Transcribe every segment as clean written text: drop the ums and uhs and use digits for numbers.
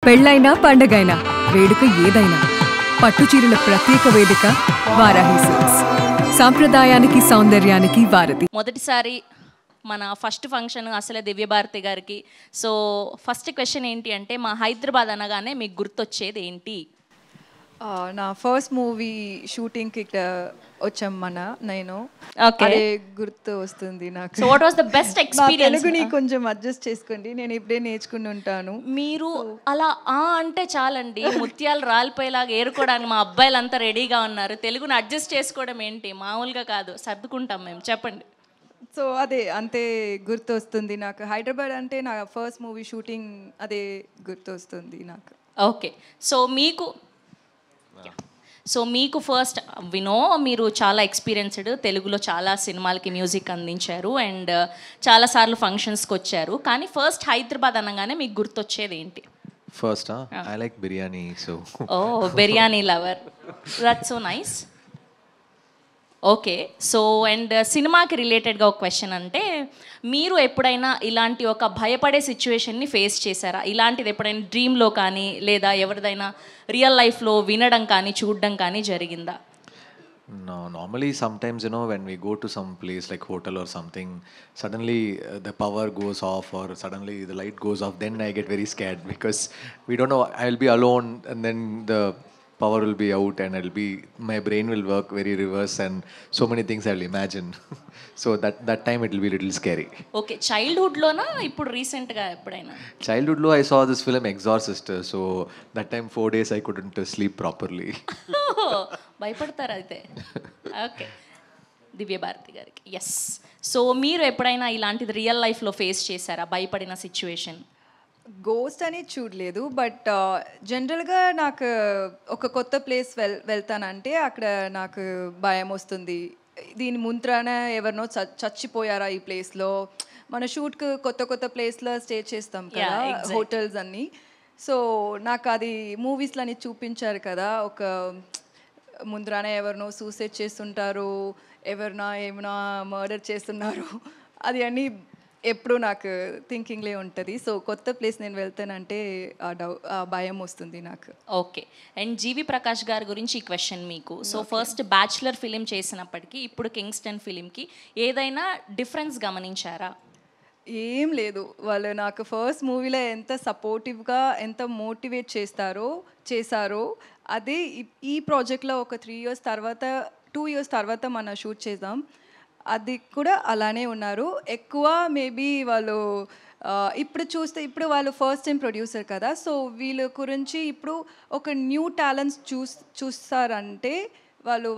పెళ్ళైనా పండగైనా వేడుక ఏదైనా పట్టుచీరల ప్రత్యేక వేదిక వారాహి సిల్క్స్. సాంప్రదాయానికి సౌందర్యానికి వారధి. మొదటిసారి మన ఫస్ట్ ఫంక్షన్ అసలే దివ్యభారతి గారికి. సో ఫస్ట్ క్వశ్చన్ ఏంటి అంటే, మా హైదరాబాద్ అనగానే మీకు గుర్తొచ్చేది ఏంటి? నా ఫస్ట్ మూవీ షూటింగ్కి ఇక్కడ వచ్చాం నేను. అదే గుర్తు వస్తుంది నాకు. So what was the best experience? తెలుగుని కొంచెం అడ్జస్ట్ చేసుకోండి, నేను ఇప్పుడే నేర్చుకుని ఉంటాను. మీరు అలా అంటే చాలండి, ముత్యాలు రాలిపోయేలాగా ఏరుకోవడానికి మా అబ్బాయిలంతా రెడీగా ఉన్నారు. తెలుగుని అడ్జస్ట్ చేసుకోవడం ఏంటి, మామూలుగా కాదు, సర్దుకుంటాం మేము. చెప్పండి. సో అదే అంతే గుర్తు వస్తుంది నాకు. హైదరాబాద్ అంటే నా ఫస్ట్ మూవీ షూటింగ్ అదే గుర్తు వస్తుంది నాకు. ఓకే. సో మీకు ఫస్ట్ వినో, మీరు చాలా ఎక్స్పీరియన్స్డ్, తెలుగులో చాలా సినిమాలకి మ్యూజిక్ అందించారు అండ్ చాలాసార్లు ఫంక్షన్స్కి వచ్చారు. కానీ ఫస్ట్ హైదరాబాద్ అనగానే మీకు గుర్తొచ్చేది ఏంటి? First I like biryani. So biryani lover, that's so nice. Okay. So and సినిమాకి రిలేటెడ్గా ఒక క్వశ్చన్ అంటే, మీరు ఎప్పుడైనా ఇలాంటి ఒక భయపడే సిచ్యువేషన్ని ఫేస్ చేశారా? ఇలాంటిది ఎప్పుడైనా డ్రీమ్లో కానీ లేదా ఎవరిదైనా రియల్ లైఫ్లో వినడం కానీ చూడడం కానీ జరిగిందా? No, normally sometimes, when we go to some place like hotel or something, suddenly the power goes off or suddenly the light goes off, then I get very scared because we don't know, I'll be alone and then the power will be out and my brain will work very reverse and so many things I'll imagine. So that time it will be a little scary. Okay. చైల్డ్హుడ్లోనా ఇప్పుడు రీసెంట్గా ఎప్పుడైనా? Childhood lo I saw this film Exorcist, so that time 4 days I couldn't sleep properly. భయపడతారు అయితే. Okay. Divya Bharati గారికి yes. So మీరు ఎప్పుడైనా ఇలాంటిది రియల్ లైఫ్లో ఫేస్ చేశారా, భయపడిన సిచ్యువేషన్? గోస్ట్ అని చూడలేదు, బట్ జనరల్గా నాకు ఒక కొత్త ప్లేస్ వెళ్తానంటే అక్కడ నాకు భయం వస్తుంది. దీని ముంత్రాన ఎవరినో చచ్చిపోయారా ఈ ప్లేస్లో. మన షూట్కి కొత్త కొత్త ప్లేస్లో స్టే చేస్తాం కదా, హోటల్స్ అన్నీ. సో నాకు అది మూవీస్లో అని చూపించారు కదా, ఒక ముందరాన ఎవరినో సూసైడ్ చేస్తుంటారు, ఏమైనా మర్డర్ చేస్తున్నారు, అది అన్నీ ఎప్పుడు నాకు థింకింగ్లే ఉంటుంది. సో కొత్త ప్లేస్ నేను వెళ్తానంటే ఆ భయం వస్తుంది నాకు. ఓకే. అండ్ జీవి ప్రకాష్ గారి గురించి ఈ క్వశ్చన్ మీకు. సో ఫస్ట్ బ్యాచులర్ ఫిలిం చేసినప్పటికీ ఇప్పుడు కింగ్స్టన్ ఫిలింకి ఏదైనా డిఫరెన్స్ గమనించారా? ఏం లేదు. వాళ్ళు నాకు ఫస్ట్ మూవీలో ఎంత సపోర్టివ్గా ఎంత మోటివేట్ చేశారో అదే ఈ ప్రాజెక్ట్లో ఒక 2 ఇయర్స్ తర్వాత మనం షూట్ చేద్దాం, అది కూడా అలానే ఉన్నారు. ఎక్కువ మేబీ వాళ్ళు ఇప్పుడు వాళ్ళు ఫస్ట్ టైం ప్రొడ్యూసర్ కదా, సో వీళ్ళ గురించి ఇప్పుడు ఒక న్యూ టాలెంట్స్ చూస్తారంటే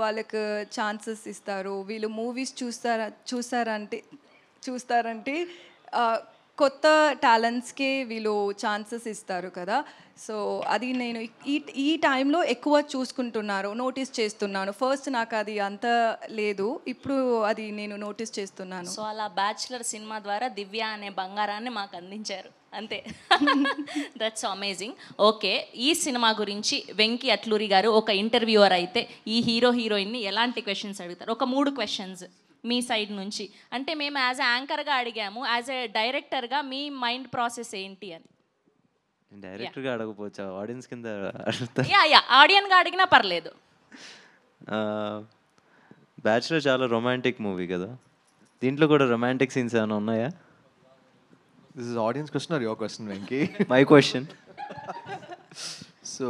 వాళ్ళకి ఛాన్సెస్ ఇస్తారు. వీళ్ళు మూవీస్ చూస్తారంటే కొత్త టాలెంట్స్కే వీళ్ళు ఛాన్సెస్ ఇస్తారు కదా. సో అది నేను ఈ టైంలో ఎక్కువ చూసుకుంటున్నారు, నోటీస్ చేస్తున్నాను. ఫస్ట్ నాకు అది అంత లేదు, ఇప్పుడు అది నేను నోటీస్ చేస్తున్నాను. సో అలా బ్యాచులర్ సినిమా ద్వారా దివ్య అనే బంగారాన్ని మాకు అందించారు అంతే. That's amazing. ఓకే. ఈ సినిమా గురించి వెంకీ అట్లూరి గారు ఒక ఇంటర్వ్యూవర్ అయితే ఈ హీరోయిన్ని ఎలాంటి క్వశ్చన్స్ అడుగుతారు? ఒక 3 క్వశ్చన్స్ మీ సైడ్ నుంచి. అంటే మేము యాజ్ ఎ యాంకర్గా అడిగాము, యాజ్ ఎ డైరెక్టర్గా మీ మైండ్ ప్రాసెస్ ఏంటి అని. డైరెక్టర్గా అడగపోవచ్చా, ఆడియన్స్ కింద ఆడియన్గా అడిగినా పర్లేదు. బ్యాచులర్ చాలా రొమాంటిక్ మూవీ కదా, దీంట్లో కూడా రొమాంటిక్ సీన్స్ ఏమైనా ఉన్నాయా? This is audience question or your question, Venki? My question. So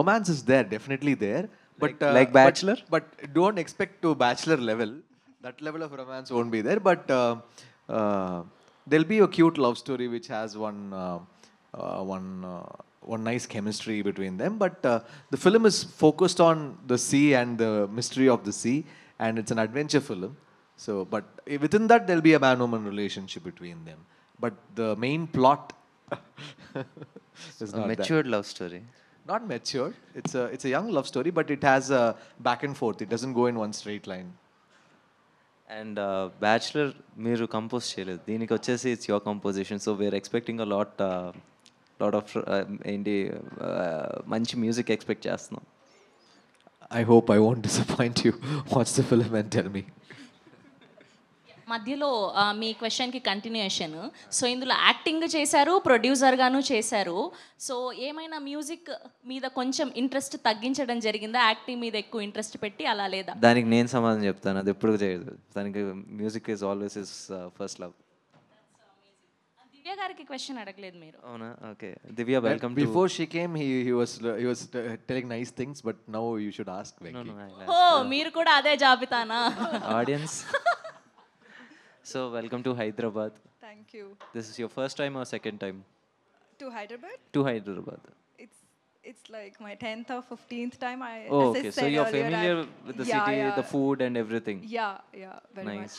romance is there, definitely there. But like Bachelor, but don't expect to Bachelor level. That level of romance won't be there. But there'll be a cute love story which has one nice chemistry between them. But the film is focused on the sea and the mystery of the sea, and it's an adventure film. So, but within that there'll be a man-woman relationship between them. But the main plot is not matured that. love story. Not mature. It's a young love story, but it has a back and forth. It doesn't go in one straight line. And bachelor మీరు compose చేయలేదు, దీనికి వచ్చేసి it's your composition. So we're expecting a lot of ఏంటి మంచి music expect చేస్తున్నాం. I hope I won't disappoint you. Watch the film and tell me. మధ్యలో మీ క్వశ్చన్కి continuation. So ఇందులో యాక్టింగ్ చేశారు, ప్రొడ్యూసర్గాను చేశారు. సో ఏమైనా మ్యూజిక్ మీద కొంచెం ఇంట్రెస్ట్ తగ్గించడం జరిగిందా, యాక్టింగ్ మీద ఎక్కువ ఇంట్రెస్ట్ పెట్టి అలా లేదా? దానికి నేను సమాధానం చెప్తాను, అది ఎప్పుడు చేయదు. దానికి music is always is first love. Divya గారికి క్వశ్చన్ అడగలేదు మీరు. అవునా? Okay Divya, welcome to. Before she came, he was telling nice things, but now you should ask Venki. ఓ మీరు కూడా అదే జాబితానా? Audience, so welcome to Hyderabad. Thank you. This is your first time or second time To Hyderabad? to Hyderabad? It's like my 10th or 15th time. Oh, as I okay. So said you're earlier, familiar with the city, yeah. the food and everything. Yeah, very Nice. much.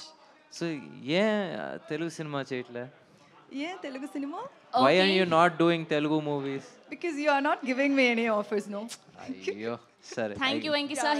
So Telugu cinema చేయట్లే? Yeah, Telugu cinema? Why are you not doing Telugu movies? Because you are not giving me any offers, no? అయ్యో, సరే. Thank you Venky sir.